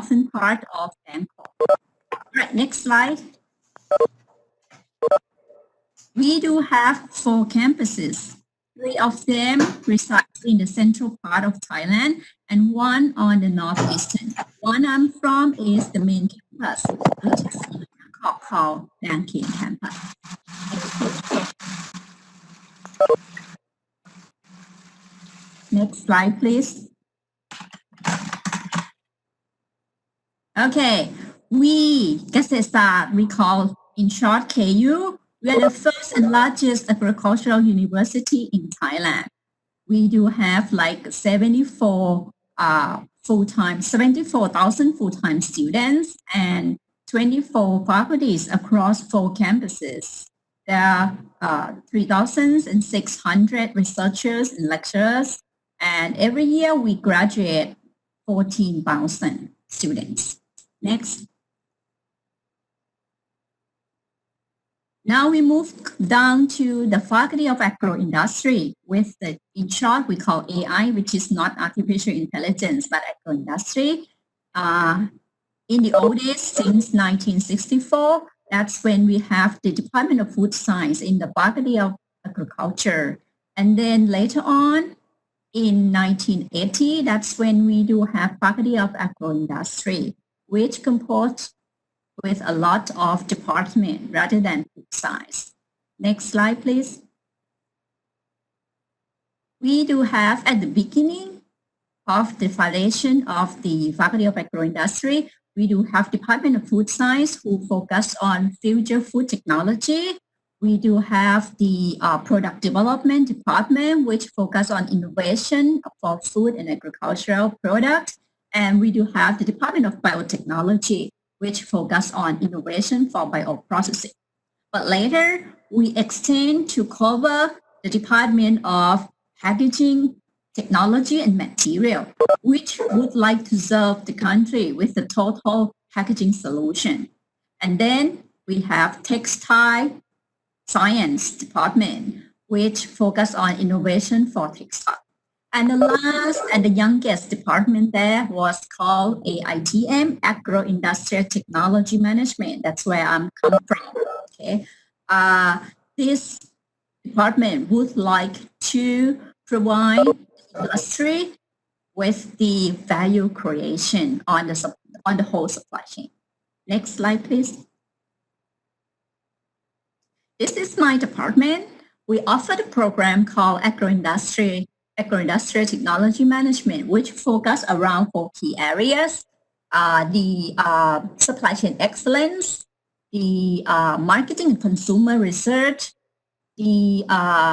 northern part of Bangkok. All right, next slide. We do have 4 campuses. 3 of them reside in the central part of Thailand and 1 on the northeastern. One I'm from is the main campus, which is in Bangkok, called Bang Kheng campus. Next slide, please. Okay, we call in short KU. We are the first and largest agricultural university in Thailand. We do have like 74,000 full-time students and 24 faculties across 4 campuses. There are 3,600 researchers and lecturers, and every year we graduate 14,000 students. Next. Now we move down to the Faculty of Agro-Industry with the, in short, we call AI, which is not artificial intelligence, but agro-industry. In the old days, since 1964, that's when we have the Department of Food Science in the Faculty of Agriculture. And then later on, in 1980, that's when we do have Faculty of Agro-Industry, which composed with a lot of department rather than food science. Next slide, please. We do have at the beginning of the foundation of the Faculty of Agro-Industry, we do have Department of Food Science who focus on future food technology. We do have the Product Development Department, which focus on innovation for food and agricultural products. And we do have the Department of Biotechnology, which focus on innovation for bioprocessing. But later, we extend to cover the Department of Packaging, Technology and Material, which would like to serve the country with a total packaging solution. And then we have Textile Science Department, which focus on innovation for textile. And the last and the youngest department there was called AITM, Agro-Industrial Technology Management. That's where I'm coming from. Okay, this department would like to provide industry with the value creation on the whole supply chain. Next slide, please. This is my department. We offer the program called Agro-Industrial Technology Management, which focus around 4 key areas: the supply chain excellence, the marketing and consumer research, the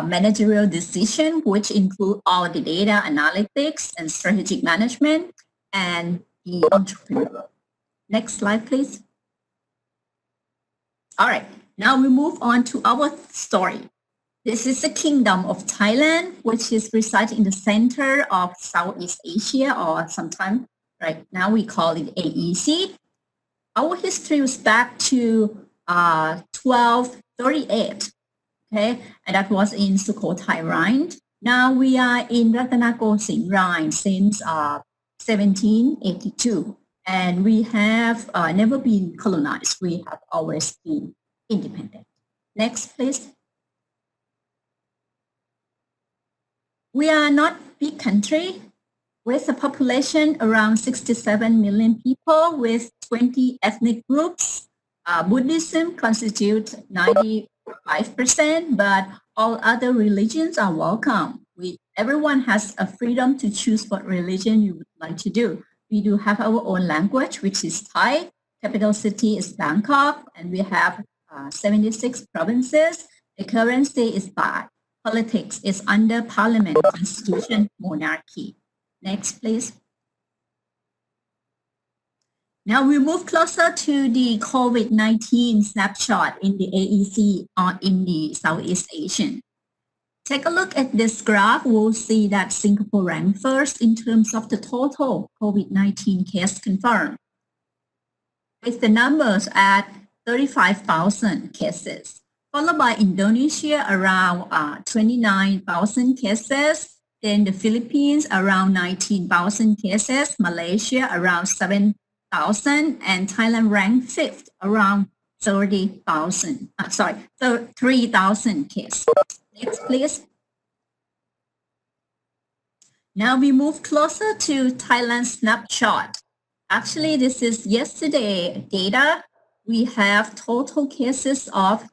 managerial decision, which include all the data analytics and strategic management, and the entrepreneur. Next slide, please. All right, now we move on to our story. This is the Kingdom of Thailand, which is residing in the center of Southeast Asia, or sometimes right now we call it AEC. Our history was back to 1238, okay, and that was in Sukhothai Rhine. Now we are in Ratanakosin Rhine since 1782, and we have never been colonized. We have always been independent. Next, please. We are not big country with a population around 67 million people with 20 ethnic groups. Buddhism constitutes 95%, but all other religions are welcome. Everyone has a freedom to choose what religion you would like to do. We do have our own language, which is Thai. Capital city is Bangkok, and we have 76 provinces. The currency is baht. Politics is under parliament, constitution, monarchy. Next, please. Now we move closer to the COVID-19 snapshot in the AEC or in the Southeast Asian. Take a look at this graph. We'll see that Singapore ranked first in terms of the total COVID-19 case confirmed, with the numbers at 35,000 cases, followed by Indonesia around 29,000 cases, then the Philippines around 19,000 cases, Malaysia around 7,000 and Thailand ranked 5th, around 30,000. 3,000 cases. Next, please. Now we move closer to Thailand snapshot. Actually, this is yesterday data. We have total cases of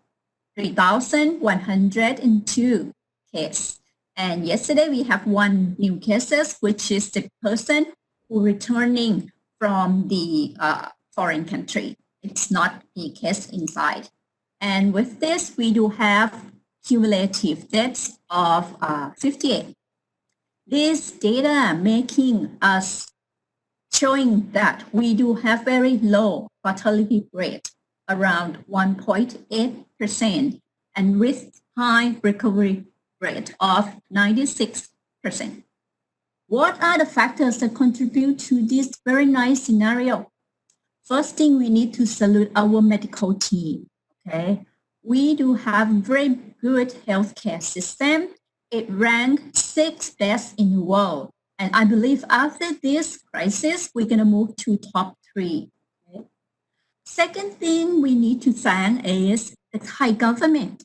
3,102 cases. And yesterday we have one new cases, which is the person who returning from the foreign country. It's not the case inside. And with this, we do have cumulative deaths of 58. This data making us showing that we do have very low fatality rate, around 1.8%, and with high recovery rate of 96%. What are the factors that contribute to this very nice scenario? First thing, we need to salute our medical team. Okay, we do have very good healthcare system. It ranked 6th best in the world. And I believe after this crisis, we're going to move to top 3. Okay? Second thing we need to thank is the Thai government,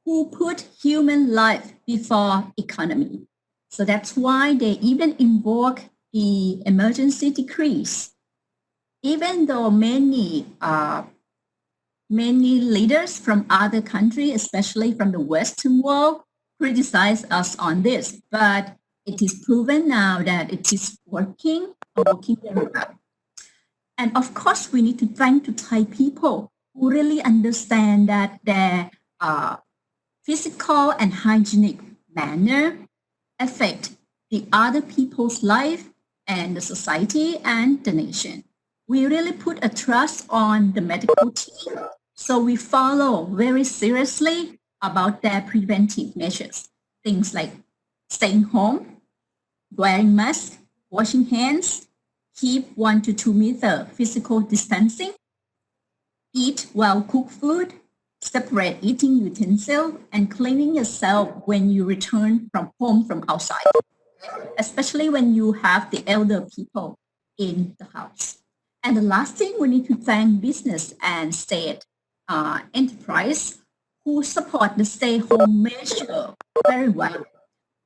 who put human life before economy. So that's why they even invoke the emergency decrees. Even though many leaders from other countries, especially from the Western world, criticize us on this, but it is proven now that it is working very well. And of course, we need to thank the Thai people who really understand that their physical and hygienic manner affect the other people's life and the society and the nation. We really put a trust on the medical team, so we follow very seriously about their preventive measures. Things like staying home, wearing masks, washing hands, keep 1 to 2 meter physical distancing, eat while cook food, separate eating utensil, and cleaning yourself when you return from home from outside, especially when you have the elder people in the house. And the last thing, we need to thank business and state enterprise who support the stay-home measure very well.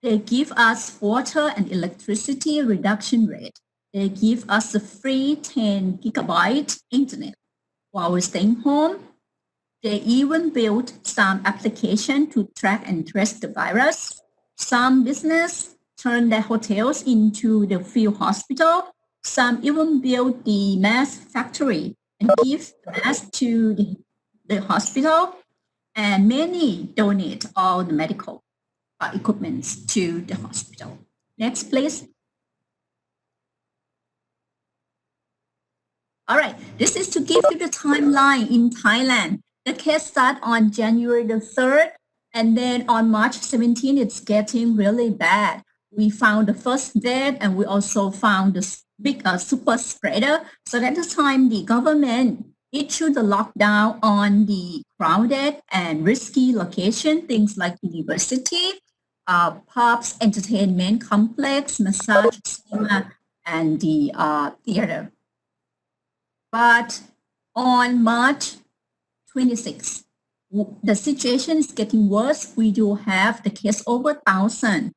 They give us water and electricity reduction rate. They give us a free 10 gigabyte internet while we're staying home. They even built some application to track and trace the virus. Some business turned their hotels into the field hospital. Some even built the mask factory and give the mask to the hospital. And many donate all the medical equipments to the hospital. Next, please. All right, this is to give you the timeline in Thailand. The case started on January the 3rd, and then on March 17, it's getting really bad. We found the first death, and we also found the big super spreader. So at the time, the government issued the lockdown on the crowded and risky location, things like university, pubs, entertainment complex, massage, cinema, and the theater. But on March 26th, the situation is getting worse. We do have the case over 1,000.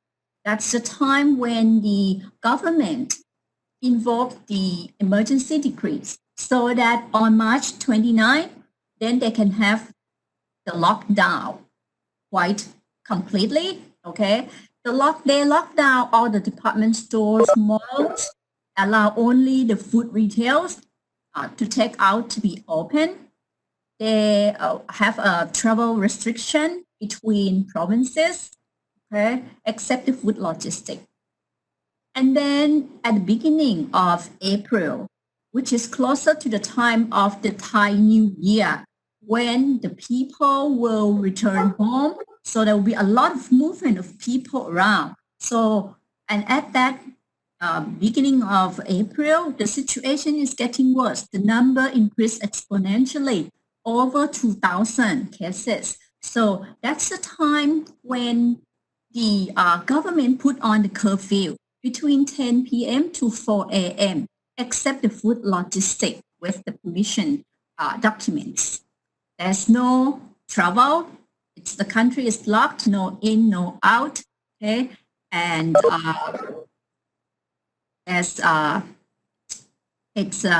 That's the time when the government invoked the emergency decrees, so that on March 29, then they can have the lockdown quite completely, okay? They lock down all the department stores, malls, allow only the food retails to take out to be open. They have a travel restriction between provinces, okay, except the food logistics. And then at the beginning of April, which is closer to the time of the Thai New Year, when the people will return home, so there will be a lot of movement of people around. So, and at that beginning of April, the situation is getting worse. The number increased exponentially, over 2,000 cases. So that's the time when the government put on the curfew between 10 p.m. to 4 a.m. except the food logistics with the permission documents. There's no travel. The country is locked, no in, no out. Okay, and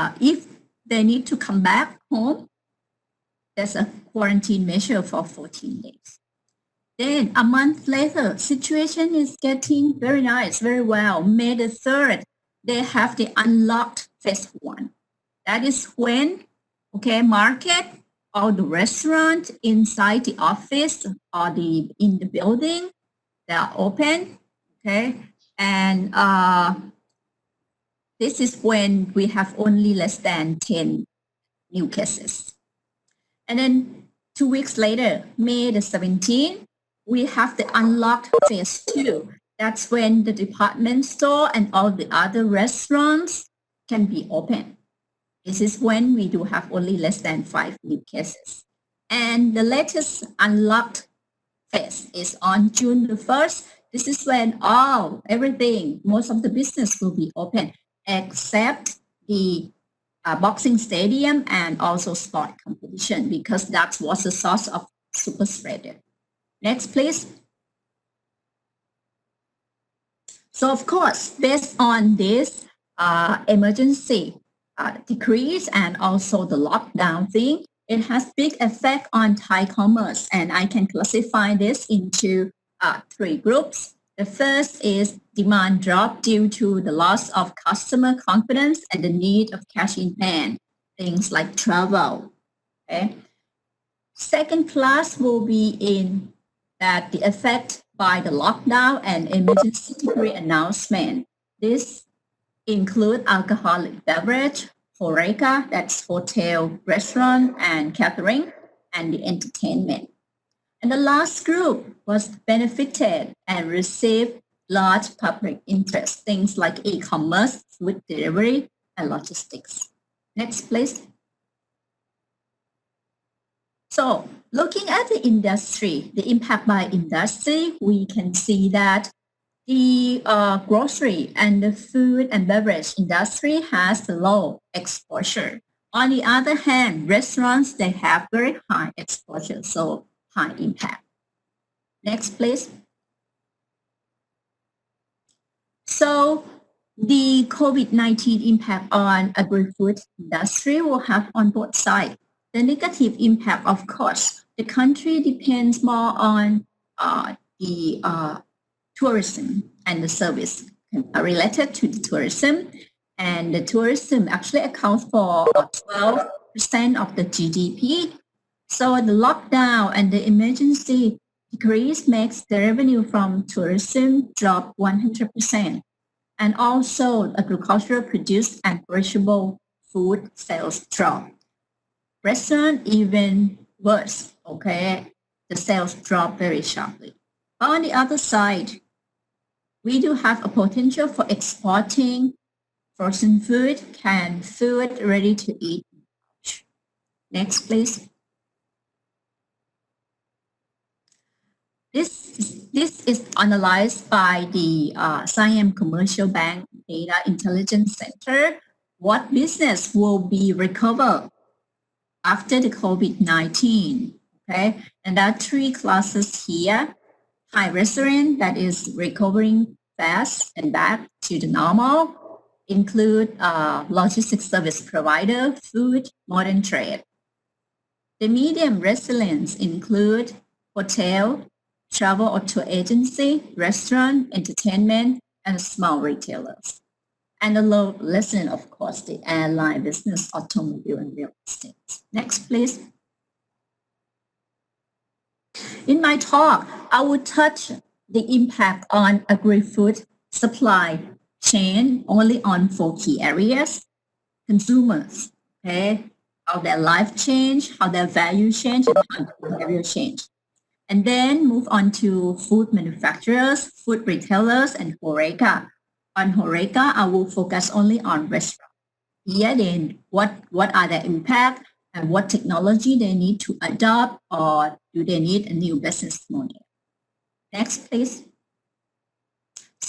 if they need to come back home, there's a quarantine measure for 14 days. Then a month later, situation is getting very nice, very well. May the 3rd, they have the unlocked phase 1. That is when, okay, market or the restaurant inside the office or in the building, they are open, okay? And this is when we have only less than 10 new cases. And then 2 weeks later, May the 17th, we have the unlocked phase 2. That's when the department store and all the other restaurants can be open. This is when we do have only less than 5 new cases. And the latest unlocked phase is on June the 1st. This is when most of the business will be open except the boxing stadium and also sport competition, because that was the source of super spreader. Next, please. So of course, based on this emergency decrease and also the lockdown thing, it has big effect on Thai commerce, and I can classify this into 3 groups. The first is demand drop due to the loss of customer confidence and the need of cash in hand, things like travel. Okay. Second class will be in that the effect by the lockdown and emergency decree announcement. This include alcoholic beverage, HoReCa, that's hotel, restaurant, and catering, and the entertainment. And the last group was benefited and received large public interest, things like e-commerce, food delivery, and logistics. Next, please. So looking at the industry, the impact by industry, we can see that the grocery and the food and beverage industry has low exposure. On the other hand, restaurants, they have very high exposure, so high impact. Next, please. So the COVID-19 impact on agri-food industry will have on both sides. The negative impact, of course, the country depends more on the tourism and the service related to the tourism. And the tourism actually accounts for 12% of the GDP. So the lockdown and the emergency decrease makes the revenue from tourism drop 100%. And also agricultural produce and perishable food sales drop. Restaurant even worse, okay? The sales drop very sharply. But on the other side, we do have a potential for exporting frozen food, canned food, ready to eat. Next, please. This is analyzed by the Siam Commercial Bank Data Intelligence Center. What business will be recovered after the COVID-19? Okay, and there are 3 classes here. Thai restaurant that is recovering fast and back to the normal, include logistics service provider, food, modern trade. The medium resilience include hotel, travel or tour agency, restaurant, entertainment, and small retailers. And the low lesson, of course, the airline business, automobile, and real estate. Next, please. In my talk, I will touch the impact on agri-food supply chain only on 4 key areas. Consumers, okay, how their life change, how their value change, and how their behavior change. And then move on to food manufacturers, food retailers, and HoReCa. On HoReCa, I will focus only on restaurants. Here then, what are their impact and what technology they need to adopt, or do they need a new business model? Next, please.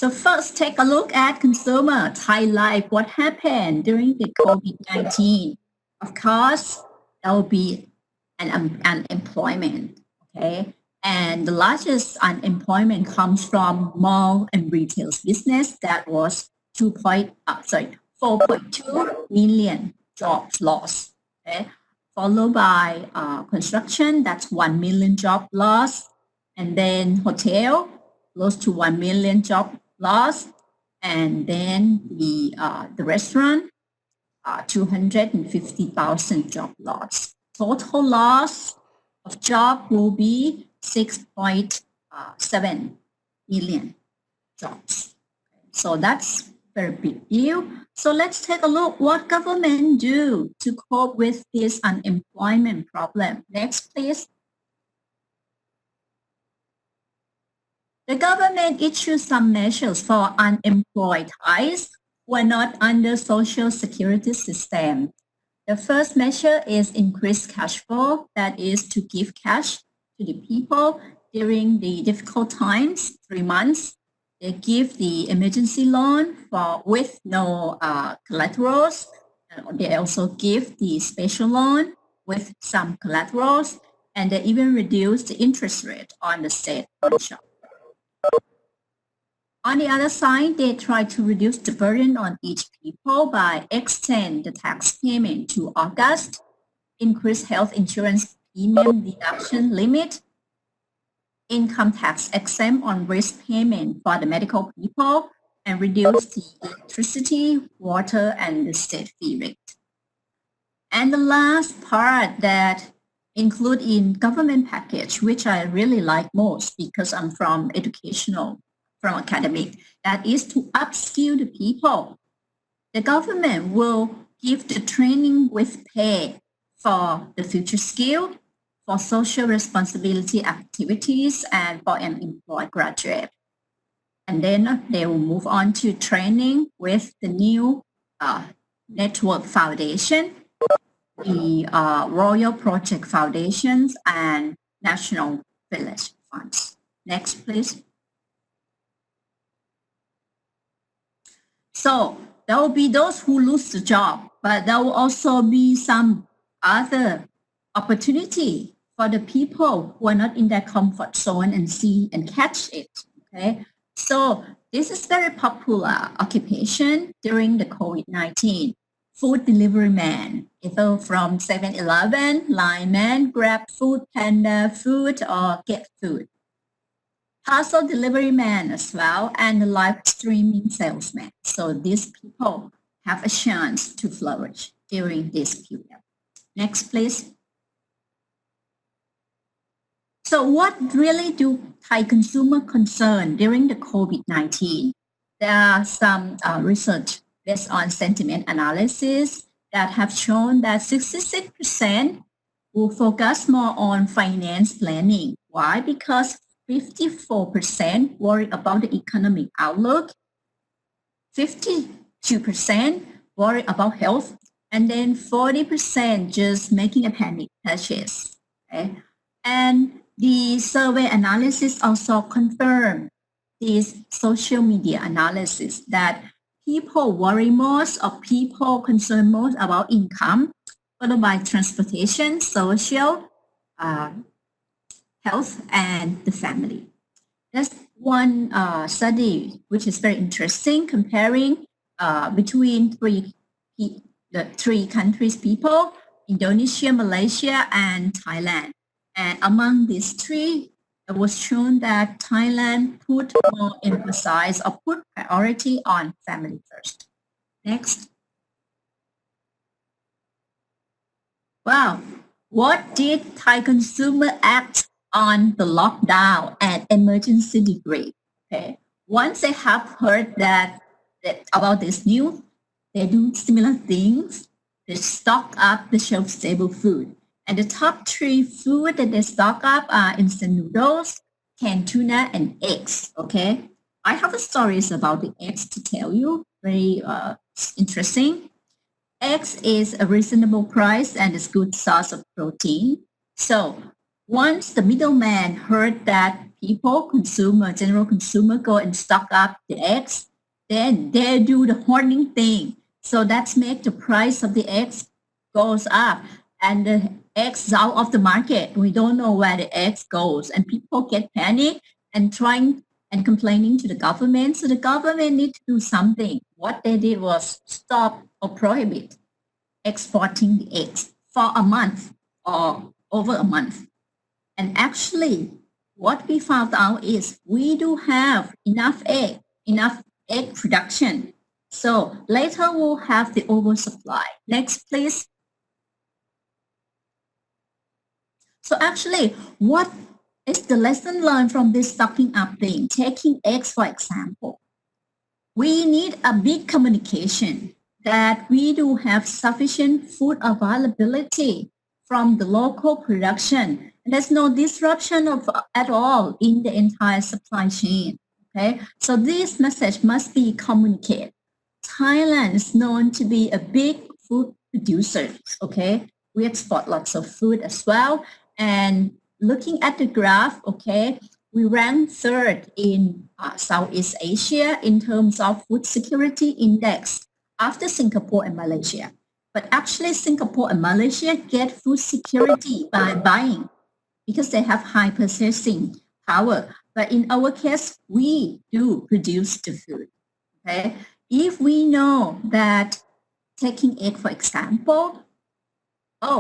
So first, take a look at consumer Thai life. What happened during the COVID-19? Of course, there will be an unemployment, okay? And the largest unemployment comes from mall and retail business. That was 4.2 million jobs lost, okay? Followed by construction, that's 1 million job loss. And then hotel, close to 1 million job loss. And then the restaurant, 250,000 job loss. Total loss of job will be 6.7 million jobs. So that's very big deal. So let's take a look what government do to cope with this unemployment problem. Next, please. The government issued some measures for unemployed Thais who are not under social security system. The first measure is increased cash flow, that is to give cash to the people during the difficult times, 3 months. They give the emergency loan with no collaterals. They also give the special loan with some collaterals, and they even reduce the interest rate on the state bond shop. On the other side, they try to reduce the burden on each people by extend the tax payment to August, increase health insurance premium deduction limit, income tax exempt on risk payment for the medical people, and reduce the electricity, water, and the state fee rate. And the last part that include in government package, which I really like most because I'm from academic, that is to upskill the people. The government will give the training with pay for the future skill, for social responsibility activities, and for an employed graduate. And then they will move on to training with the new network foundation, the Royal Project Foundations, and National Village Funds. Next, please. So there will be those who lose the job, but there will also be some other opportunity for the people who are not in their comfort zone and see and catch it. Okay, so this is very popular occupation during the COVID-19. Food delivery man, either from 7-Eleven, Line Man, Grab Food, Panda Food, or Get Food. Parcel delivery man as well, and the live streaming salesman. So these people have a chance to flourish during this period. Next, please. So what really do Thai consumer concern during the COVID-19? There are some research based on sentiment analysis that have shown that 66% will focus more on finance planning. Why? Because 54% worry about the economic outlook, 52% worry about health, and then 40% just making a panic purchase. Okay? And the survey analysis also confirmed this social media analysis that people worry most or people concern most about income, followed by transportation, social, health, and the family. There's one study which is very interesting, comparing between the three countries' people, Indonesia, Malaysia, and Thailand. And among these three, it was shown that Thailand put more emphasis or put priority on family first. Next. Wow, what did Thai consumer act on the lockdown and emergency degree? Okay, once they have heard that about this news, they do similar things. They stock up the shelf-stable food. And the top 3 food that they stock up are instant noodles, canned tuna, and eggs. Okay, I have stories about the eggs to tell you. Very interesting. Eggs is a reasonable price and is good source of protein. So once the middleman heard that people, general consumer, go and stock up the eggs, then they do the hoarding thing. So that's make the price of the eggs goes up and the eggs out of the market. We don't know where the eggs goes and people get panic and trying and complaining to the government. So the government need to do something. What they did was stop or prohibit exporting the eggs for a month or over a month. And actually, what we found out is we do have enough egg production. So later we'll have the oversupply. Next, please. So actually, what is the lesson learned from this stocking up thing? Taking eggs, for example. We need a big communication that we do have sufficient food availability from the local production. And there's no disruption at all in the entire supply chain. Okay, so this message must be communicated. Thailand is known to be a big food producer. Okay, we export lots of food as well. And looking at the graph, okay, we rank third in Southeast Asia in terms of food security index after Singapore and Malaysia. But actually Singapore and Malaysia get food security by buying because they have high purchasing power. But in our case, we do produce the food. Okay, if we know that taking egg, for example,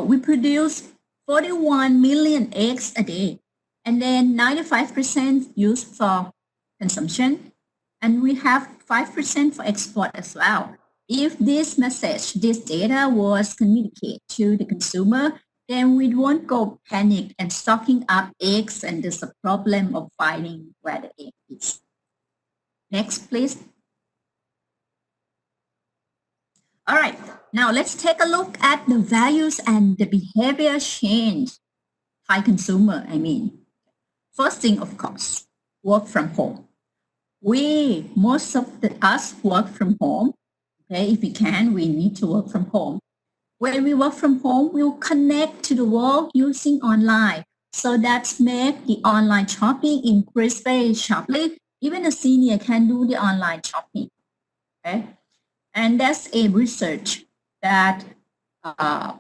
we produce 41 million eggs a day, and then 95% used for consumption, and we have 5% for export as well. If this message, this data was communicated to the consumer, then we won't go panic and stocking up eggs, and there's a problem of finding where the egg is. Next, please. All right, now let's take a look at the values and the behavior change Thai consumer, First thing, of course, work from home. Most of us work from home. Okay, if we can, we need to work from home. When we work from home, we'll connect to the world using online. So that's make the online shopping increase very sharply. Even a senior can do the online shopping. Okay, and that's a research that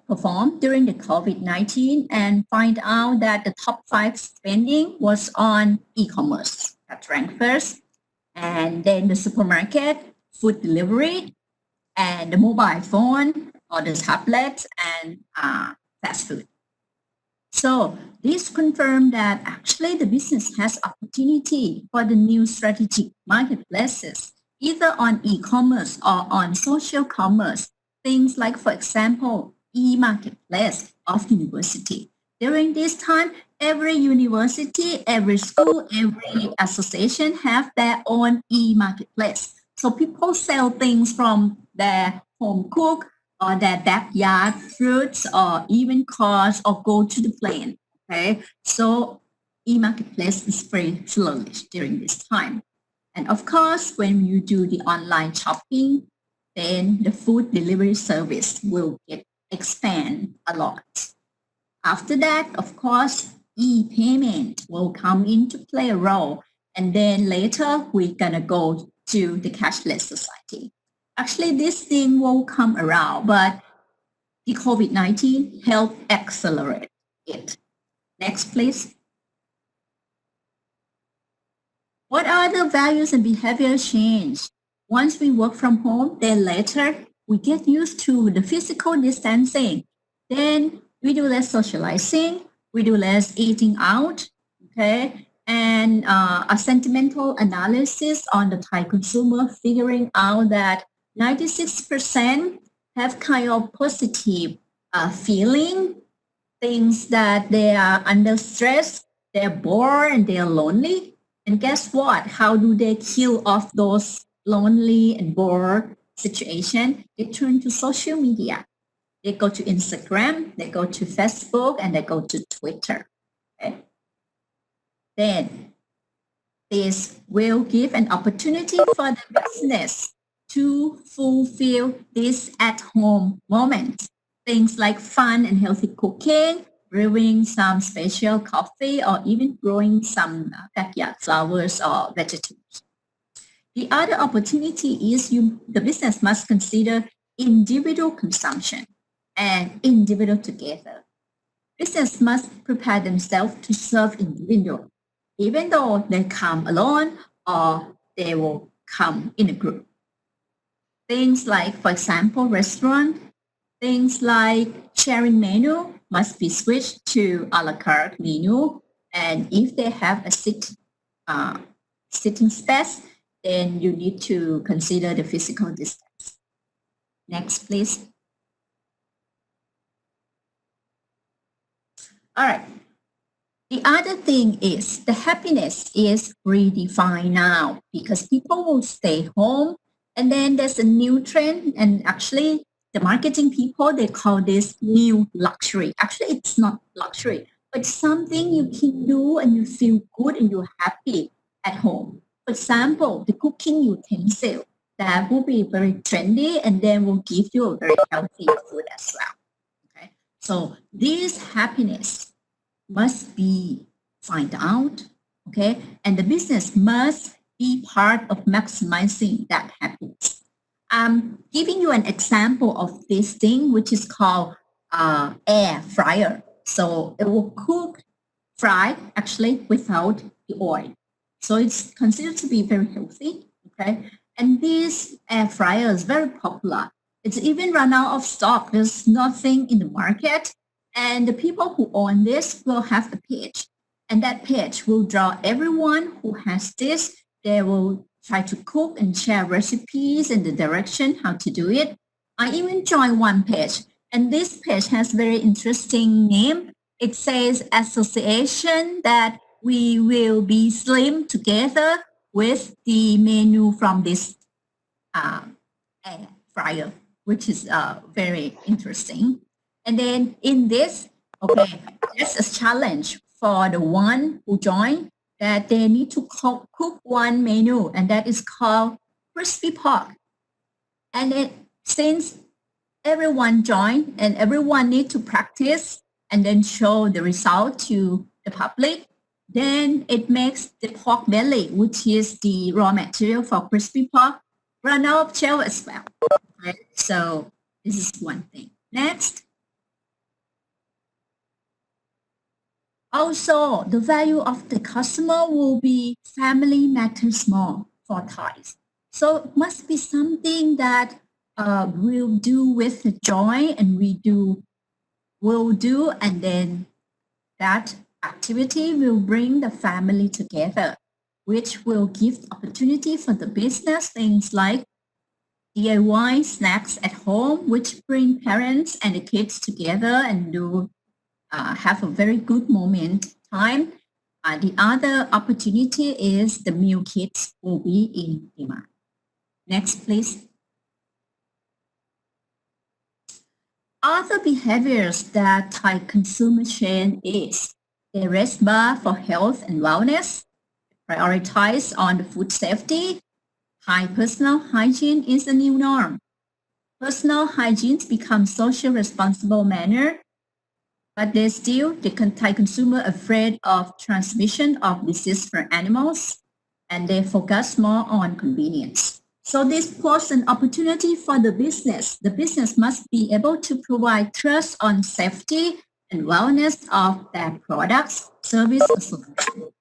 performed during the COVID-19 and find out that the top 5 spending was on e-commerce. That ranked first. And then the supermarket, food delivery, and the mobile phone or the tablet and fast food. So this confirmed that actually the business has opportunity for the new strategic marketplaces, either on e-commerce or on social commerce. Things like, for example, e-marketplace of university. During this time, every university, every school, every association have their own e-marketplace. So people sell things from their home cook or their backyard fruits or even cars or go to the plane. Okay, so e-marketplace is very flourish during this time. And of course, when you do the online shopping, then the food delivery service will expand a lot. After that, of course, e-payment will come into play a role. And then later, we're going to go to the cashless society. Actually, this thing will come around, but the COVID-19 helped accelerate it. Next, please. What are the values and behavior change? Once we work from home, then later we get used to the physical distancing. Then we do less socializing, we do less eating out, okay? And a sentimental analysis on the Thai consumer figuring out that 96% have kind of positive feeling, things that they are under stress, they're bored and they're lonely. And guess what? How do they kill off those lonely and bored situation? They turn to social media. They go to Instagram, they go to Facebook, and they go to Twitter. Okay? Then this will give an opportunity for the business to fulfill this at-home moment. Things like fun and healthy cooking, brewing some special coffee, or even growing some backyard flowers or vegetables. The other opportunity is the business must consider individual consumption and individual together. Business must prepare themselves to serve individual, even though they come alone or they will come in a group. Things like, for example, restaurant, things like sharing menu must be switched to a la carte menu. And if they have a sitting space, then you need to consider the physical distance. Next, please. All right. The other thing is the happiness is redefined now because people will stay home, and then there's a new trend, and actually the marketing people, they call this new luxury. Actually, it's not luxury, but something you can do and you feel good and you're happy at home. For example, the cooking utensil that will be very trendy and then will give you a very healthy food as well. Okay, so this happiness must be find out, okay, and the business must be part of maximizing that happiness. I'm giving you an example of this thing, which is called air fryer. So it will cook, fry, actually, without the oil. So it's considered to be very healthy, okay? And this air fryer is very popular. It's even run out of stock. There's nothing in the market. And the people who own this will have a page. And that page will draw everyone who has this. They will try to cook and share recipes and the direction how to do it. I even joined one page. And this page has very interesting name. It says association that we will be slim together with the menu from this air fryer, which is very interesting. And then in this, okay, there's a challenge for the one who joined that they need to cook one menu, and that is called crispy pork. And then since everyone joined and everyone need to practice and then show the result to the public, then it makes the pork belly, which is the raw material for crispy pork, run out of shelf as well. Okay? So this is one thing. Next. Also, the value of the customer will be family matters more for Thais. So it must be something that we'll do with the joy, and will do, and then that activity will bring the family together, which will give opportunity for the business, things like DIY snacks at home, which bring parents and the kids together and do have a very good moment time. The other opportunity is the meal kits will be in demand. Next, please. Other behaviors that Thai consumer chain is they raise bar for health and wellness, prioritize on the food safety. High personal hygiene is the new norm. Personal hygiene becomes social responsible manner, but there's still the Thai consumer afraid of transmission of disease for animals, and they focus more on convenience. So this poses an opportunity for the business. The business must be able to provide trust on safety and wellness of their products, service, or solution.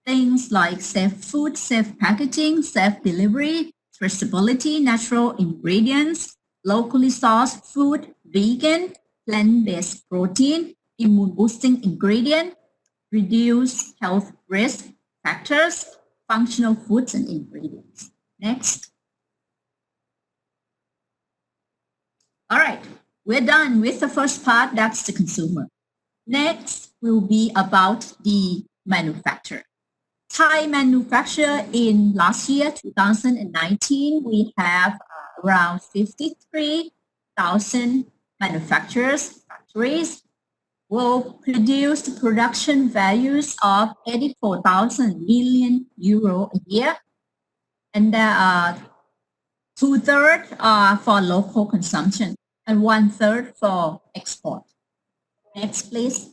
Things like safe food, safe packaging, safe delivery, traceability, natural ingredients, locally sourced food, vegan, plant-based protein, immune-boosting ingredient, reduce health risk factors, functional foods and ingredients. Next. All right, we're done with the first part, that's the consumer. Next will be about the manufacturer. Thai manufacturer in last year, 2019, we have around 53,000 manufacturers, factories, will produce the production values of 84,000 million euro a year. And there are 2/3 are for local consumption and 1/3 for export. Next, please.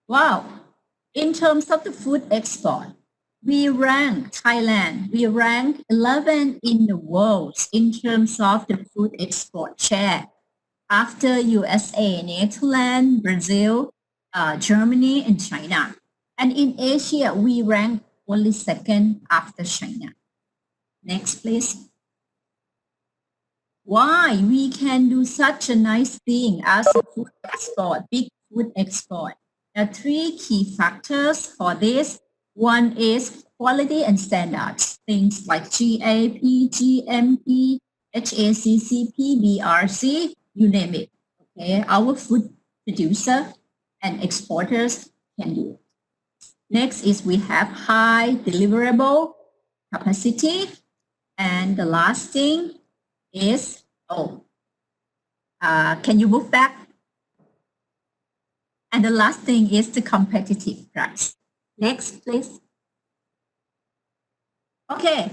Wow. In terms of the food export, we rank Thailand, we rank 11 in the world in terms of the food export share after USA, Netherlands, Brazil, Germany, and China. And in Asia, we rank only second after China. Next, please. Why we can do such a nice thing as a food export, big food export? There are three key factors for this. One is quality and standards, things like GAP, GMP, HACCP, BRC, you name it. Okay, our food producer and exporters can do it. Next is we have high deliverable capacity. And the last thing is, can you move back? And the last thing is the competitive price. Next, please. Okay,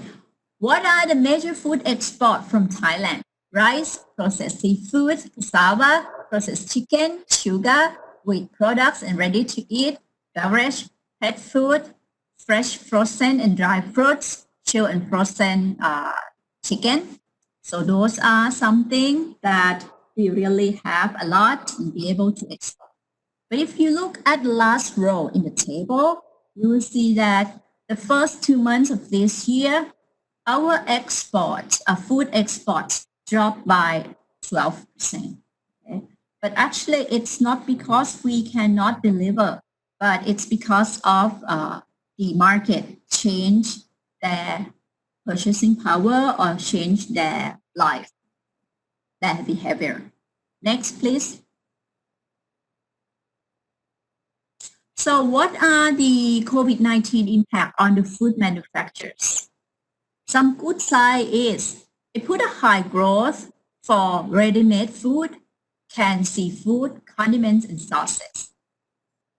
what are the major food export from Thailand? Rice, processed seafood, cassava, processed chicken, sugar, wheat products and ready to eat, beverage, pet food, fresh frozen and dry fruits, chilled and frozen chicken. So those are something that we really have a lot and be able to export. But if you look at the last row in the table, you will see that the first 2 months of this year, our exports, our food exports dropped by 12%. Okay? But actually, it's not because we cannot deliver, but it's because of the market change their purchasing power or change their life, their behavior. Next, please. So what are the COVID-19 impact on the food manufacturers? Some good side is it put a high growth for ready-made food, canned seafood, condiments, and sauces.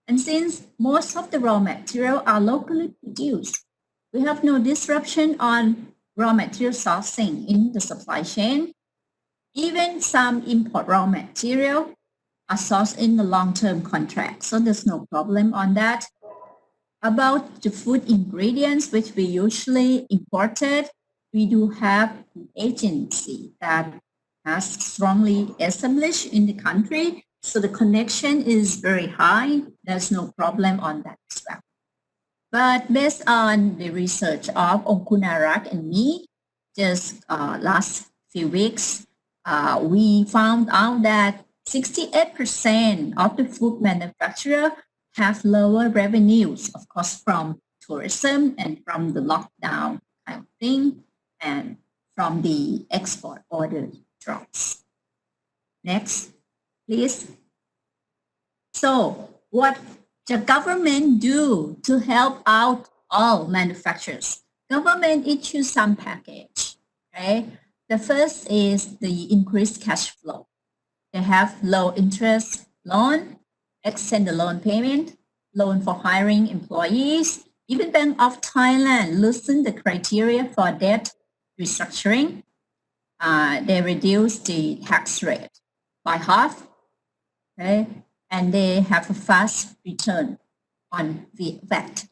And since most of the raw material are locally produced, we have no disruption on raw material sourcing in the supply chain. Even some import raw material are sourced in the long-term contract, so there's no problem on that. About the food ingredients, which we usually imported, we do have an agency that has strongly established in the country. So the connection is very high. There's no problem on that as well. But based on the research of Onkunarak and me, just last few weeks, we found out that 68% of the food manufacturer have lower revenues, of course, from tourism and from the lockdown kind of thing, and from the export order drops. Next, please. So what the government do to help out all manufacturers? Government issues some package, right? The first is the increased cash flow. They have low interest loan, extend the loan payment, loan for hiring employees. Even Bank of Thailand loosened the criteria for debt restructuring. They reduced the tax rate by half, okay? And they have a fast return on VAT.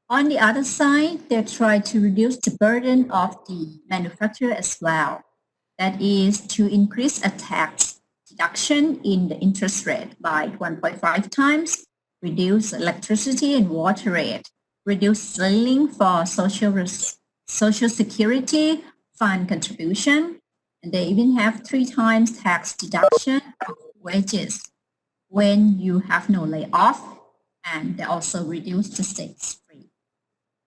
On the other side, they try to reduce the burden of the manufacturer as well. That is to increase a tax deduction in the interest rate by 1.5 times, reduce electricity and water rate, reduce ceiling for social security fund contribution, and they even have 3 times tax deduction of wages when you have no layoff, and they also reduce the state free.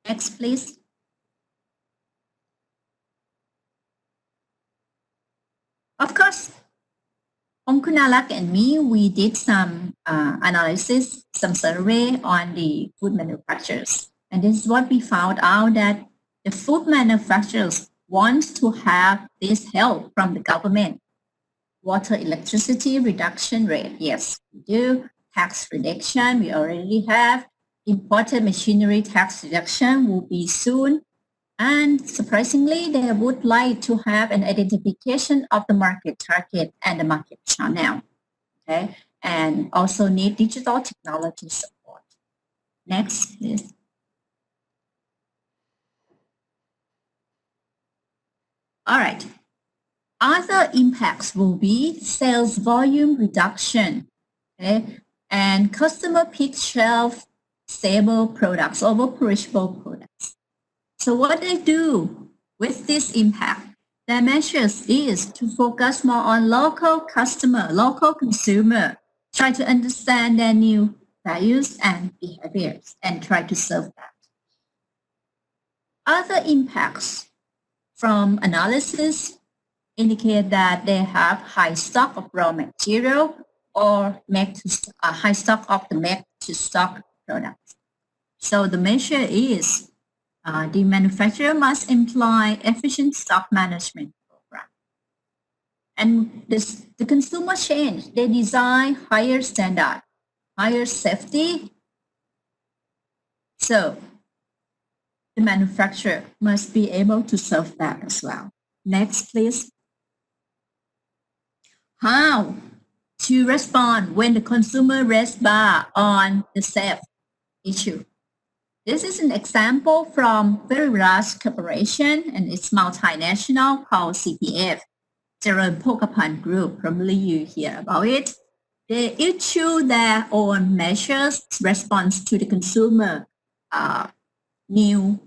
Next, please. Of course, Onkunalak and me, we did some analysis, some survey on the food manufacturers. And this is what we found out, that the food manufacturers want to have this help from the government. Water, electricity reduction rate, yes, we do. Tax reduction, we already have. Imported machinery tax reduction will be soon. And surprisingly, they would like to have an identification of the market target and the market channel. Okay, and also need digital technology support. Next, please. All right. Other impacts will be sales volume reduction, okay, and customer pick shelf stable products over perishable products. So what they do with this impact, their measures is to focus more on local customer, local consumer, try to understand their new values and behaviors and try to serve that. Other impacts from analysis indicate that they have high stock of raw material or high stock of the make to stock products. So the measure is the manufacturer must employ efficient stock management program. And the consumer change, they design higher standard, higher safety. So the manufacturer must be able to serve that as well. Next, please. How to respond when the consumer raises bar on the safety issue. This is an example from very large corporation and it's multinational called CPF, Jalal Pokapan Group. Probably you hear about it. They issue their own measures response to the consumer new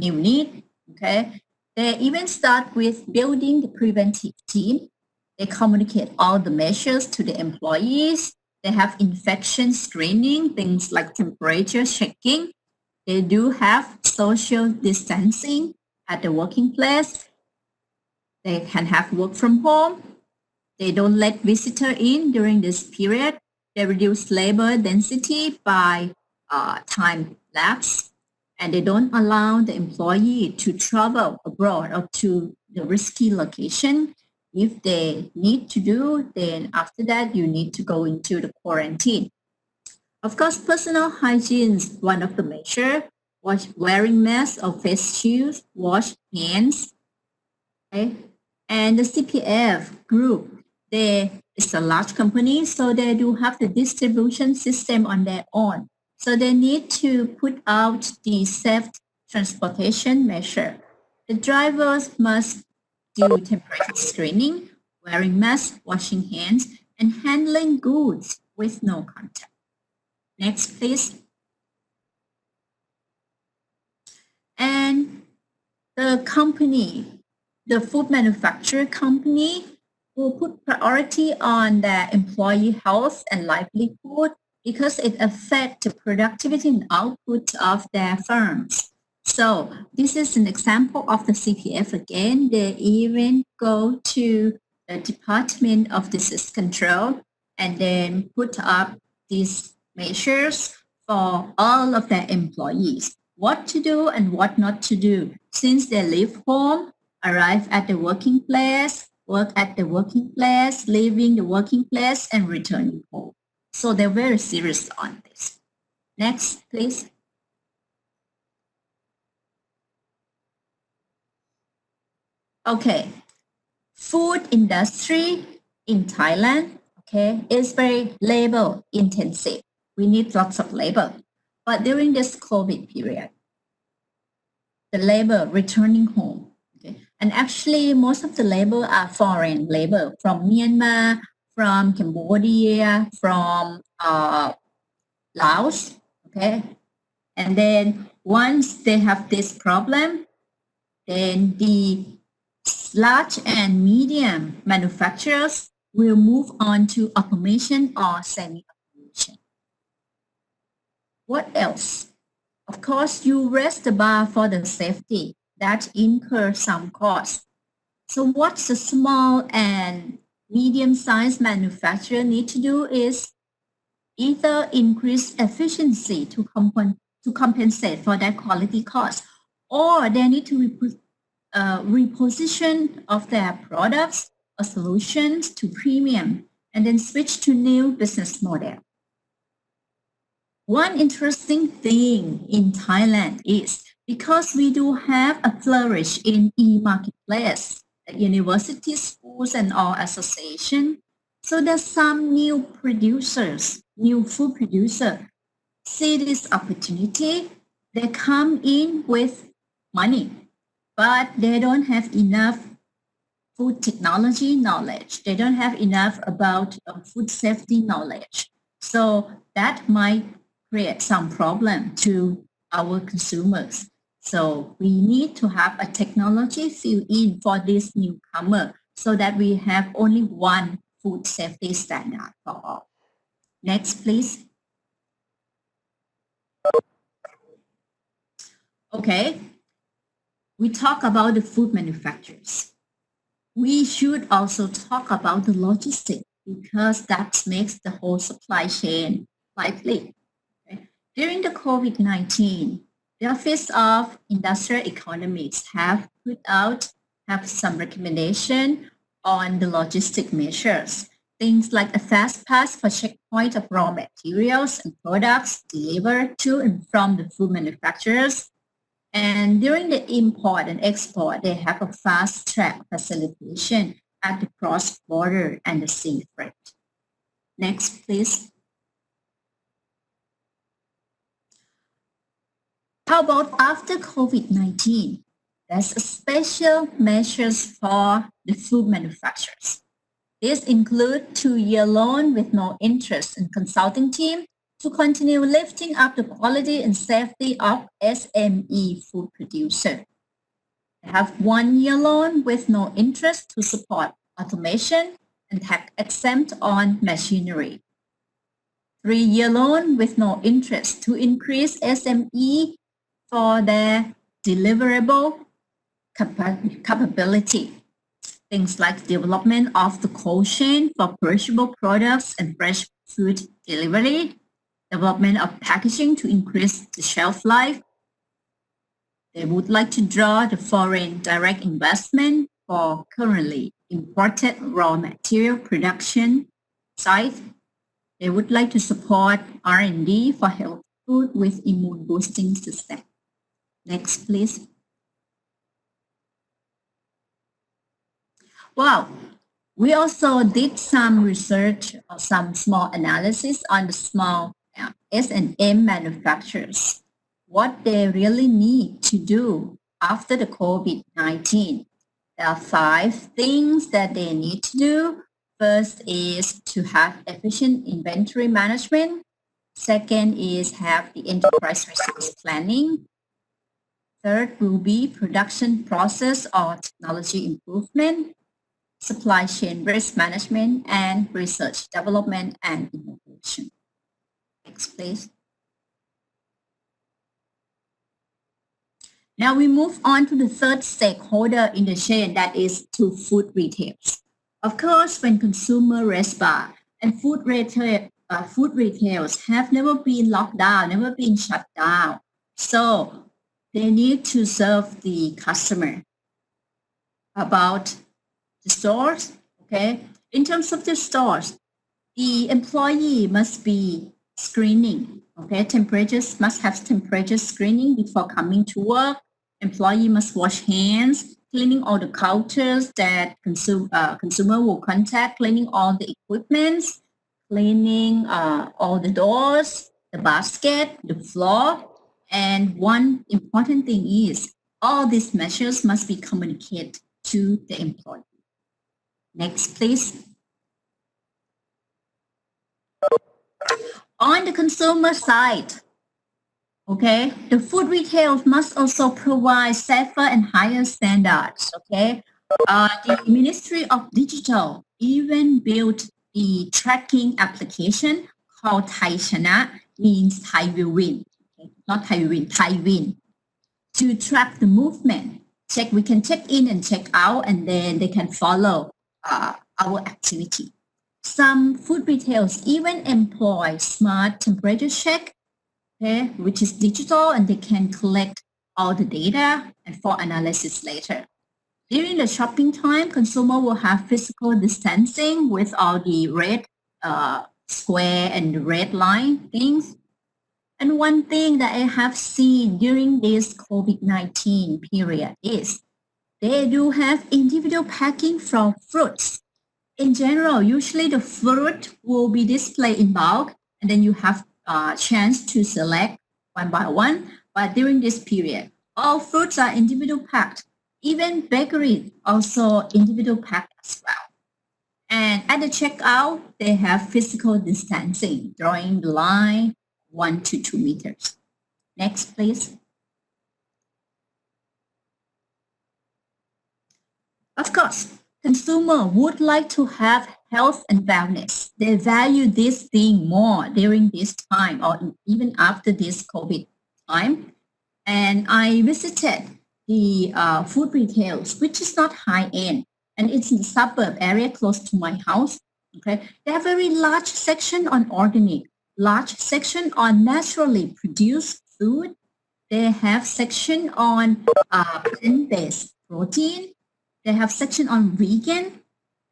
need. Okay, they even start with building the preventive team. They communicate all the measures to the employees. They have infection screening, things like temperature checking. They do have social distancing at the working place. They can have work from home. They don't let visitor in during this period. They reduce labor density by time lapse. And they don't allow the employee to travel abroad or to the risky location. If they need to do, then after that, you need to go into the quarantine. Of course, personal hygiene is one of the measures. Wearing masks or face shields, wash hands. Okay? And the CPF group, it's a large company, so they do have the distribution system on their own. So they need to put out the safe transportation measure. The drivers must do temperature screening, wearing masks, washing hands, and handling goods with no contact. Next, please. And the company, the food manufacturer company, will put priority on their employee health and livelihood because it affects the productivity and output of their firms. So this is an example of the CPF again. They even go to the Department of Disease Control and then put up these measures for all of their employees, what to do and what not to do since they leave home, arrive at the working place, work at the working place, leaving the working place, and returning home. So they're very serious on this. Next, please. Okay, food industry in Thailand, okay, is very labor intensive. We need lots of labor. But during this COVID period, the labor returning home, okay, and actually most of the labor are foreign labor from Myanmar, from Cambodia, from Laos, okay, and then once they have this problem, then the large and medium manufacturers will move on to automation or semi-automation. What else? Of course, you raise the bar for the safety. That incurs some cost. So what the small and medium-sized manufacturer need to do is either increase efficiency to compensate for that quality cost, or they need to reposition of their products or solutions to premium and then switch to new business model. One interesting thing in Thailand is because we do have a flourish in e-marketplace, university schools and all association. So there's some new producers, new food producer see this opportunity. They come in with money, but they don't have enough food technology knowledge. They don't have enough about food safety knowledge. So that might create some problem to our consumers. So we need to have a technology fill in for this newcomer so that we have only one food safety standard for all. Next, please. Okay, we talk about the food manufacturers. We should also talk about the logistics because that makes the whole supply chain lively. Okay? During the COVID-19, the Office of Industrial Economics have some recommendation on the logistic measures. Things like a fast pass for checkpoint of raw materials and products delivered to and from the food manufacturers. And during the import and export, they have a fast track facilitation at the cross-border and the sea freight. Next, please. How about after COVID-19? There's a special measures for the food manufacturers. These include 2-year loan with no interest and consulting team to continue lifting up the quality and safety of SME food producer. They have 1-year loan with no interest to support automation and tax exempt on machinery. 3-year loan with no interest to increase SME for their deliverable capability. Things like development of the cold chain for perishable products and fresh food delivery, development of packaging to increase the shelf life. They would like to draw the foreign direct investment for currently imported raw material production site. They would like to support R&D for health food with immune boosting system. Next, please. Wow. We also did some research or some small analysis on the small S&M manufacturers, what they really need to do after the COVID-19. There are 5 things that they need to do. First is to have efficient inventory management. Second is have the enterprise resource planning. Third will be production process or technology improvement, supply chain risk management, and research, development, and innovation. Next, please. Now we move on to the third stakeholder in the chain, that is to food retailers. Of course, when consumer restaurant and food retailers have never been locked down, never been shut down, so they need to serve the customer. About the stores, okay? In terms of the stores, the employee must be screening, okay? Must have temperature screening before coming to work. Employee must wash hands, cleaning all the counters that consumer will contact, cleaning all the equipments, cleaning all the doors, the basket, the floor. And one important thing is all these measures must be communicated to the employee. Next, please. On the consumer side, okay, the food retail must also provide safer and higher standards, okay? The Ministry of Digital even built the tracking application called Thai Chana, means Thai will win, okay? Not Thai will win, Thai win, to track the movement. We can check in and check out, and then they can follow our activity. Some food retailers even employ smart temperature check, okay, which is digital, and they can collect all the data and for analysis later. During the shopping time, consumer will have physical distancing with all the red square and the red line things. And one thing that I have seen during this COVID-19 period is they do have individual packing for fruits. in general, usually the fruit will be displayed in bulk, and then you have a chance to select one by one. But during this period, all fruits are individual packed. Even bakery also individual packed as well. And at the checkout, they have physical distancing, drawing the line 1 to 2 meters. Next, please. Of course, consumer would like to have health and wellness. They value this thing more during this time or even after this COVID time. And I visited the food retails, which is not high end, and it's in the suburb area close to my house. Okay, they have very large section on organic, large section on naturally produced food. They have section on plant-based protein. They have section on vegan.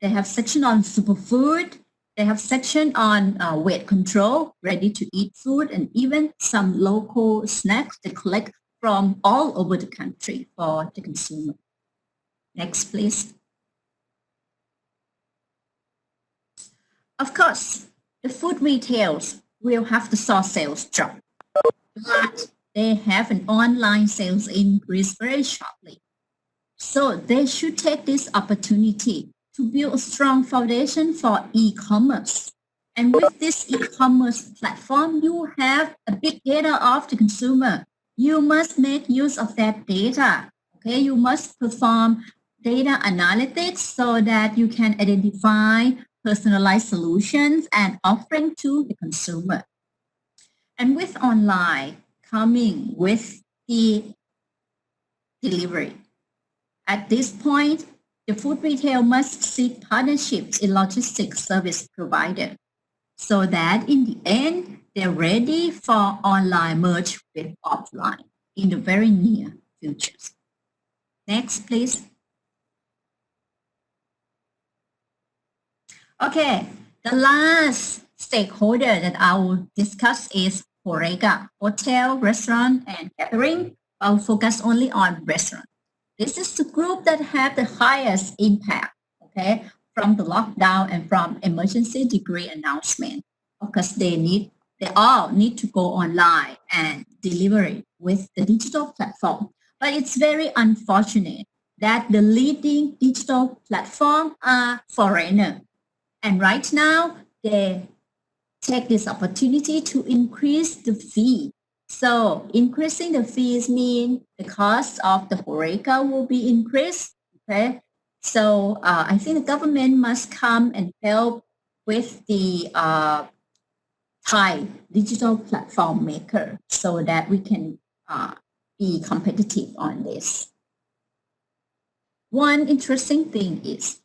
They have section on superfood. They have section on weight control, ready to eat food, and even some local snacks they collect from all over the country for the consumer. Next, please. Of course, the food retails will have the store sales drop, but they have an online sales increase very sharply. So they should take this opportunity to build a strong foundation for e-commerce. And with this e-commerce platform, you have a big data of the consumer. You must make use of that data. Okay, you must perform data analytics so that you can identify personalized solutions and offering to the consumer. And with online coming with the delivery. At this point, the food retail must seek partnerships in logistics service provider so that in the end, they're ready for online merge with offline in the very near future. Next, please. Okay, the last stakeholder that I will discuss is HoReCa, hotel, restaurant, and catering. I'll focus only on restaurant. This is the group that have the highest impact, okay, from the lockdown and from emergency degree announcement, because they all need to go online and deliver it with the digital platform. But it's very unfortunate that the leading digital platform are foreigner. And right now, they take this opportunity to increase the fee. So increasing the fees mean the cost of the HoReCa will be increased. Okay, so I think the government must come and help with the Thai digital platform maker so that we can be competitive on this. One interesting thing is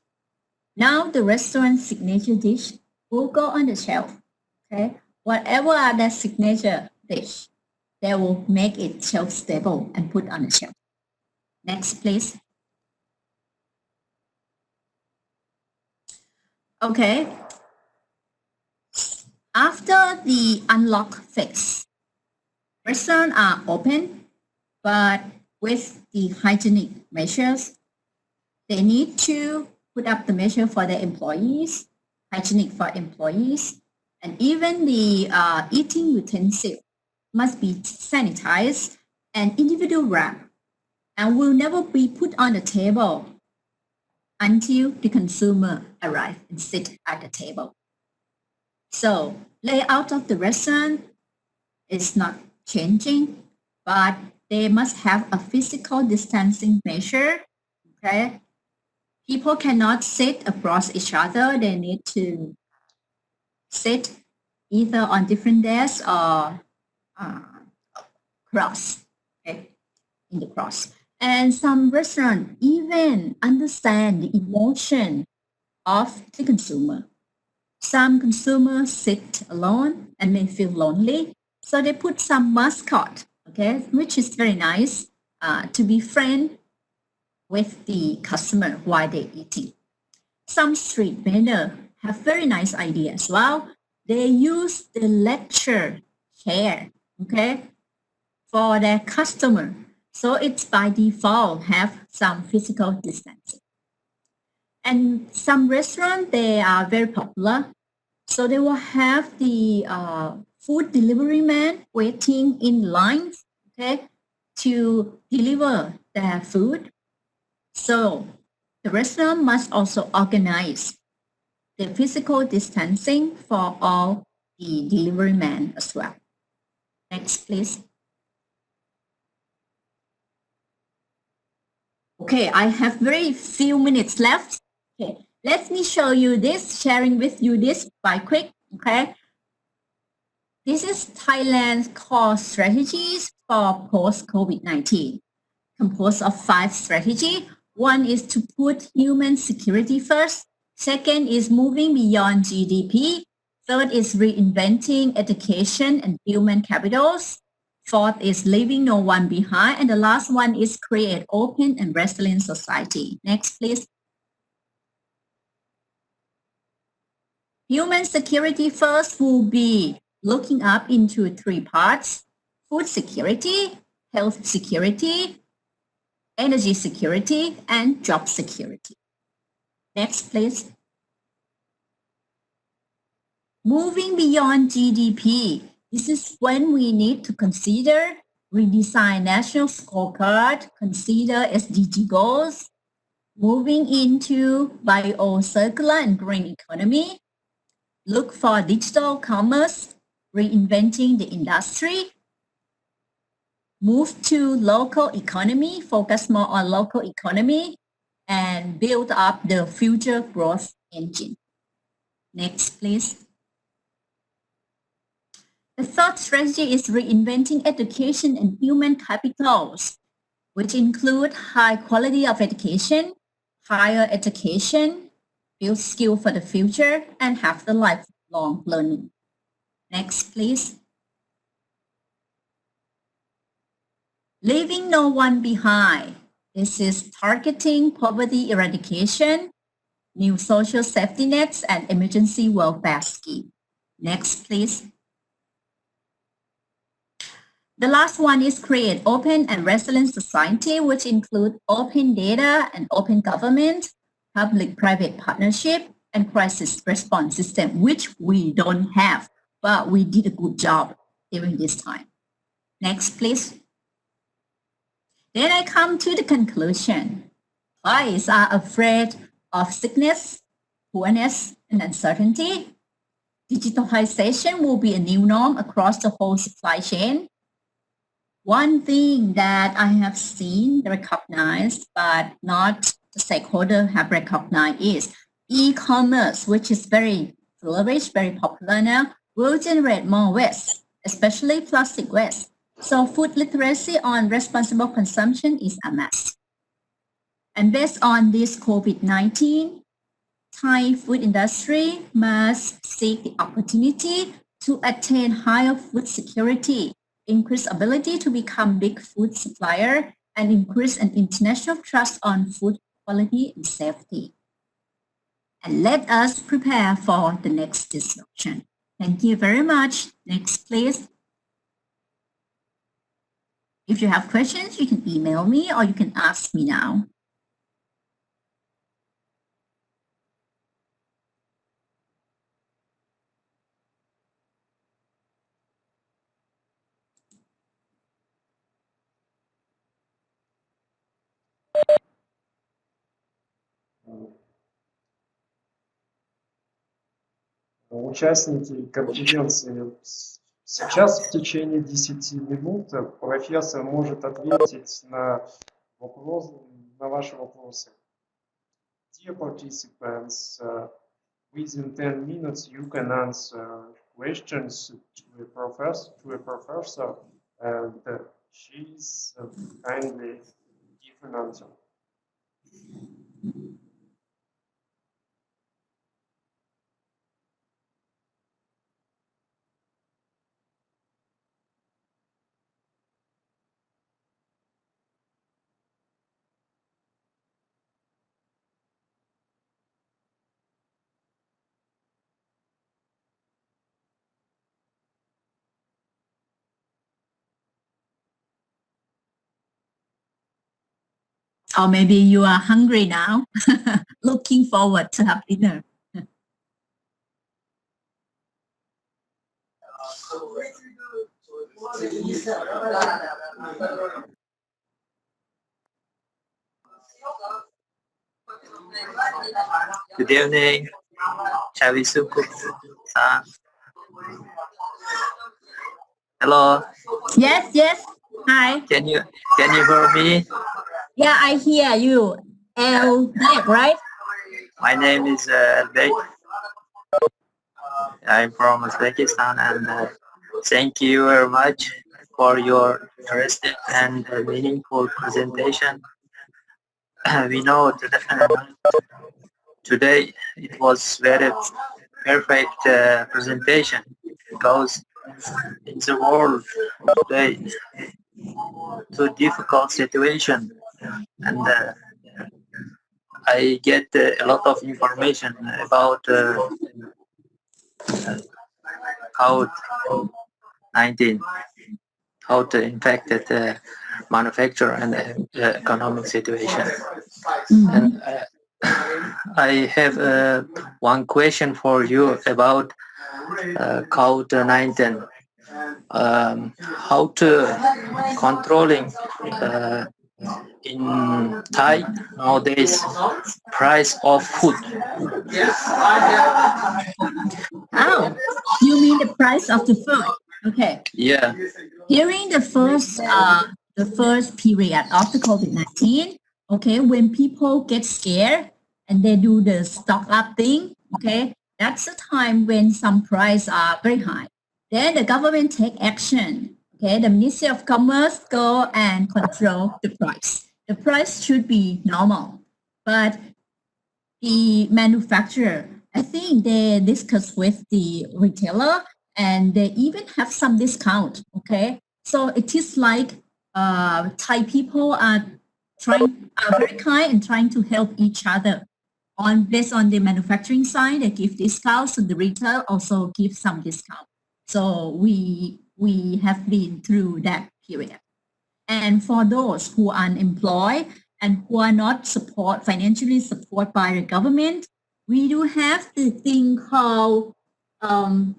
now the restaurant signature dish will go on the shelf. Okay, whatever are their signature dish, they will make it shelf stable and put on the shelf. Next, please. Okay. After the unlock phase, restaurants are open, but with the hygienic measures, they need to put up the measure for their employees, hygienic for employees, and even the eating utensil must be sanitized and individual wrap and will never be put on the table until the consumer arrives and sit at the table. So layout of the restaurant is not changing, but they must have a physical distancing measure. Okay, people cannot sit across each other. They need to sit either on different desks or cross, okay, in the cross. And some restaurants even understand the emotion of the consumer. Some consumers sit alone and may feel lonely, so they put some mascot, okay, which is very nice to be friend with the customer while they're eating. Some street vendor have very nice idea as well. They use the lecture chair, okay, for their customer. So it's by default have some physical distancing. And some restaurants, they are very popular. So they will have the food delivery man waiting in lines, okay, to deliver their food. So the restaurant must also organize the physical distancing for all the delivery men as well. Next, please. Okay, I have very few minutes left. Okay, let me show you this, sharing with you this by quick. Okay, this is Thailand's core strategies for post-COVID-19, composed of 5 strategies. One is to put human security first. Second is moving beyond GDP. Third is reinventing education and human capitals. Fourth is leaving no one behind. And the last one is create open and resilient society. Next, please. Human security first will be looking up into 3 parts: food security, health security, energy security, and job security. Next, please. Moving beyond GDP, this is when we need to consider redesign national scorecard, consider SDG goals, moving into bio-circular and green economy, look for digital commerce, reinventing the industry, move to local economy, focus more on local economy, and build up the future growth engine. Next, please. The third strategy is reinventing education and human capitals, which include high quality of education, higher education, build skill for the future, and have the lifelong learning. Next, please. Leaving no one behind. This is targeting poverty eradication, new social safety nets, and emergency welfare scheme. Next, please. The last one is create open and resilient society, which include open data and open government, public-private partnership, and crisis response system, which we don't have, but we did a good job during this time. Next, please. Then I come to the conclusion. Clients are afraid of sickness, poorness, and uncertainty. Digitalization will be a new norm across the whole supply chain. One thing that I have seen, recognized, but not the stakeholder have recognized is e-commerce, which is very flourished, very popular now, will generate more waste, especially plastic waste. So food literacy on responsible consumption is a must. And based on this COVID-19, Thai food industry must seek the opportunity to attain higher food security, increase ability to become big food supplier, and increase an international trust on food quality and safety. And let us prepare for the next disruption. Thank you very much. Next, please. If you have questions, you can email me or you can ask me now. Участники конференции, сейчас в течение 10 минут профессор может ответить на ваши вопросы. Dear participants, within 10 minutes you can answer questions to a professor, and she's kindly give an answer. Or maybe you are hungry now, looking forward to have dinner. Good evening, Chavisuku. Hello, Yes, yes. Hi. can you hear me? Yeah, I hear you. Albert, right? My name is Albert. I'm from Uzbekistan, and thank you very much for your interesting and meaningful presentation. We know that today it was very perfect presentation because in the world today too difficult situation, and I get a lot of information about COVID-19, how to infected manufacture and economic situation. And I have one question for you about COVID-19. How to controlling in Thai nowadays price of food. Oh, you mean the price of the food? Okay. Yeah. During the first period of the COVID-19, okay, when people get scared and they do the stock up thing, okay, that's the time when some price are very high. Then the government take action. Okay, the Ministry of Commerce go and control the price. The price should be normal, but the manufacturer, I think they discuss with the retailer and they even have some discount. Okay, so it is like Thai people are very kind and trying to help each other. On based on the manufacturing side, they give discounts, and the retail also give some discount. So we have been through that period. And for those who are unemployed and who are not financially supported by the government, we do have the thing called the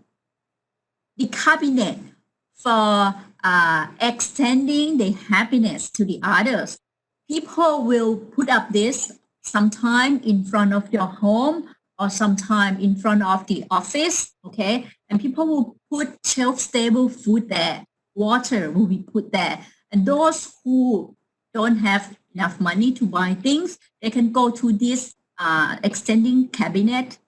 cabinet for extending the happiness to the others. People will put up this sometime in front of your home or sometime in front of the office, okay? And people will put shelf-stable food there. Water will be put there. And those who don't have enough money to buy things, they can go to this extending happiness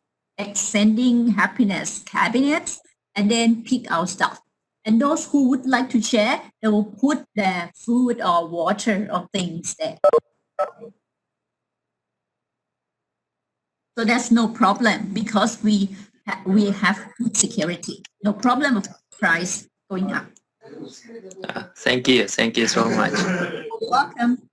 cabinets, and then pick out stuff. And those who would like to share, they will put their food or water or things there. So that's no problem because we have food security. No problem of price going up. Thank you so much. You're welcome.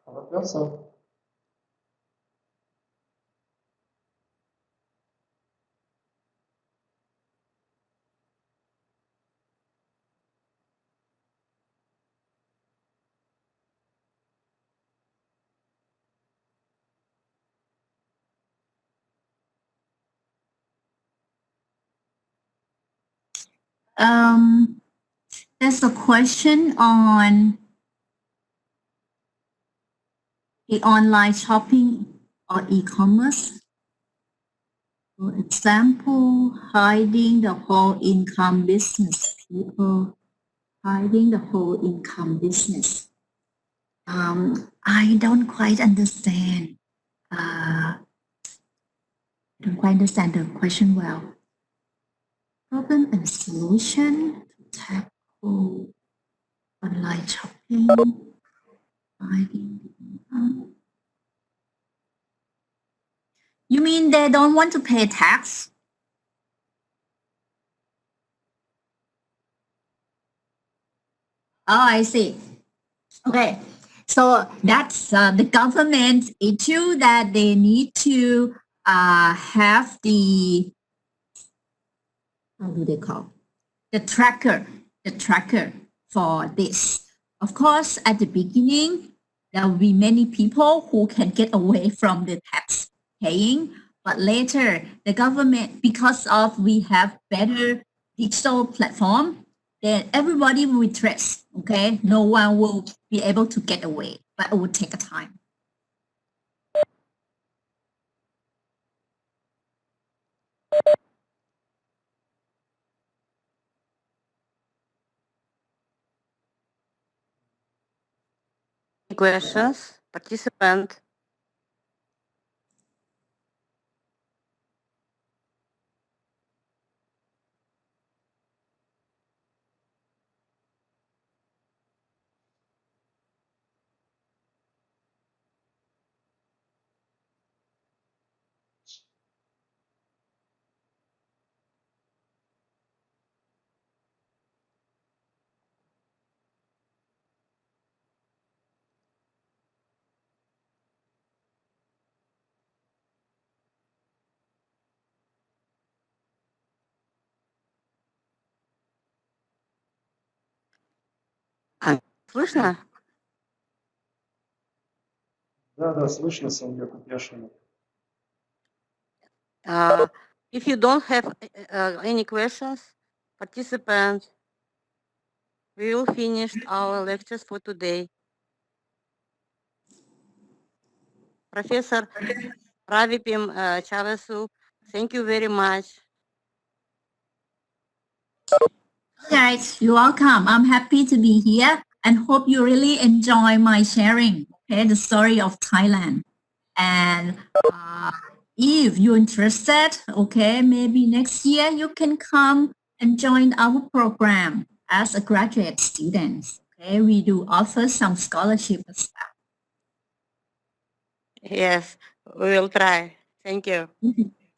Вопросы? There's a question on the online shopping or e-commerce. For example, hiding the whole income business. People hiding the whole income business. I don't quite understand. Don't quite understand the question well. Problem and solution to tackle online shopping, hiding the income. You mean they don't want to pay tax? Oh, I see. Okay, so that's the government issue that they need to have the, how do they call, the tracker for this. Of course, at the beginning, there will be many people who can get away from the tax paying, but later the government, because of we have better digital platform, then everybody will be traced, okay? No one will be able to get away, but it will take a time. Questions, participant. Слышно? Да, слышно, Соня Купешина. If you don't have any questions, participants, we will finish our lectures for today. Professor Ravipim Chavesu, thank you very much. Guys, you're welcome. I'm happy to be here and hope you really enjoy my sharing, okay, the story of Thailand. And if you're interested, okay, maybe next year you can come and join our program as a graduate student. Okay, we do offer some scholarship as well. Yes, we will try. Thank you.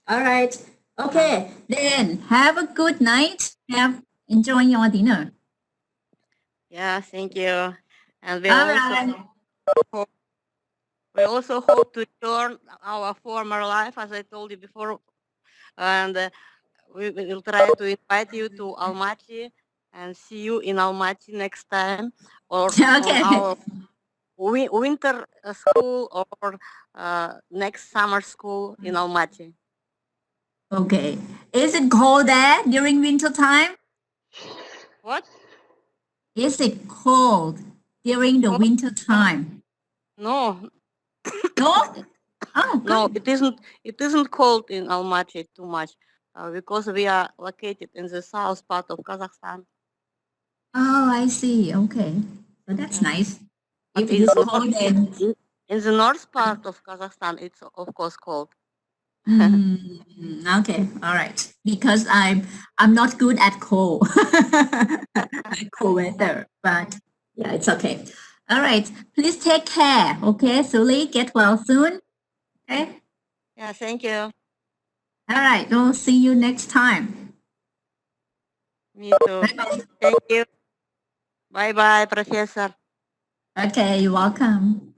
All right. Okay, then have a good night. Enjoy your dinner. Yeah, thank you. And All right. we also hope to return our former life, as I told you before, and we will try to invite you to Almaty and see you in Almaty next time, or Okay. on our winter school, or next summer school in Almaty. Okay. Is it cold there during winter time? What? Is it cold during the winter time? No, No? Oh, no, good. it isn't cold in Almaty too much, because we are located in the south part of Kazakhstan. Oh, I see. Okay. So that's nice. But If it is cold, then in the north part of Kazakhstan, it's of course cold. okay, all right. Because I'm not good at cold, cold weather, but yeah, it's okay. All right, please take care. Okay, Suli, get well soon. Okay. Yeah, thank you. All right, we'll see you next time. Me too. Thank you. Bye bye, Professor. Okay, you're welcome.